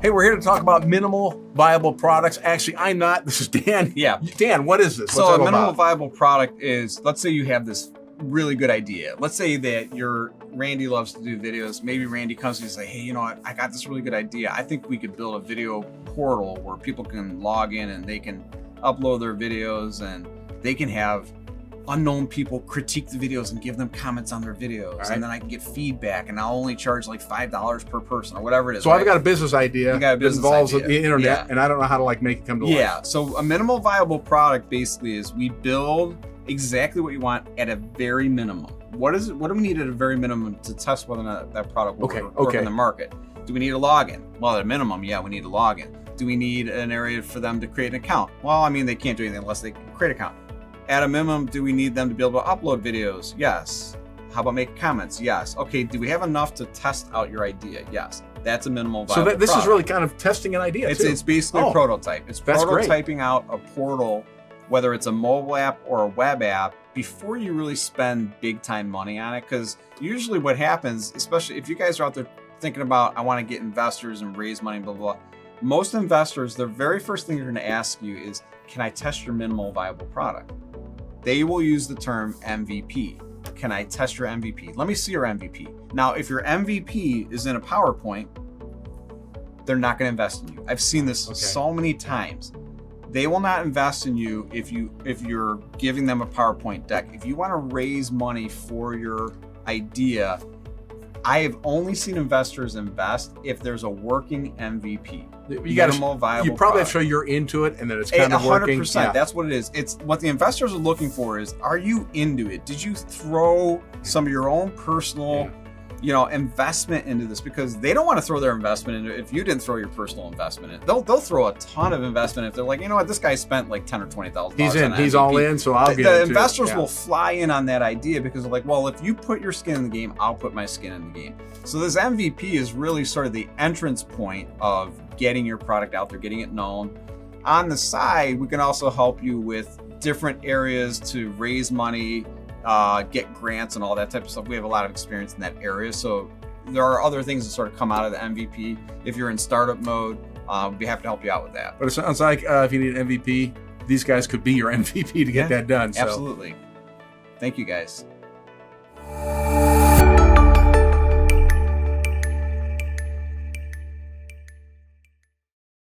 Hey, we're here to talk about minimal viable products. Actually, I'm not. This is Dan. Yeah. Dan, what is this? So What's a it all minimal about? viable product is, let's say you have this really good idea. Let's say that Randy loves to do videos. Maybe Randy comes to you and say, hey, you know what? I got this really good idea. I think we could build a video portal where people can log in and they can upload their videos and they can have unknown people critique the videos and give them comments on their videos. Right. And then I can get feedback and I'll only charge like $5 per person or whatever it is. So right? I've got a business idea You got a business that involves idea. the internet, Yeah. and I don't know how to make it come to life. Yeah, so a minimal viable product basically is we build exactly what you want at a very minimum. What do we need at a very minimum to test whether or not that product will work in the market? Do we need a login? Well, at a minimum, yeah, we need a login. Do we need an area for them to create an account? Well, I mean, they can't do anything unless they create an account. At a minimum, do we need them to be able to upload videos? Yes. How about make comments? Yes. Okay, do we have enough to test out your idea? Yes. That's a minimal viable So this is product. really kind of testing an idea, too. It's basically a prototype. It's that's great. prototyping out a portal, whether it's a mobile app or a web app, before you really spend big time money on it. Because usually what happens, especially if you guys are out there thinking about, I want to get investors and raise money, blah, blah, blah. Most investors, the very first thing they're going to ask you is, can I test your minimal viable product? They will use the term MVP. Can I test your MVP? Let me see your MVP. Now, if your MVP is in a PowerPoint, they're not going to invest in you. I've seen this so many times. They will not invest in you if you're giving them a PowerPoint deck. If you want to raise money for your idea, I have only seen investors invest if there's a working MVP. You probably have to show you're into it and that it's kind of working. 100%. Yeah. That's what it is. It's what the investors are looking for is, are you into it? Did you throw some of your own personal, investment into this? Because they don't want to throw their investment into it if you didn't throw your personal investment in it. They'll throw a ton of investment if they're like, you know what, this guy spent like $10,000 or $20,000. He's in. He's all in. So I'll get the it investors too. will fly in on that idea because they're like, well, if you put your skin in the game, I'll put my skin in the game. So this MVP is really sort of the entrance point of getting your product out there, getting it known. On the side, we can also help you with different areas to raise money, get grants and all that type of stuff. We have a lot of experience in that area. So there are other things that sort of come out of the MVP. If you're in startup mode, we'd be happy to help you out with that. But it sounds like if you need an MVP, these guys could be your MVP to get that done. So. Absolutely. Thank you, guys.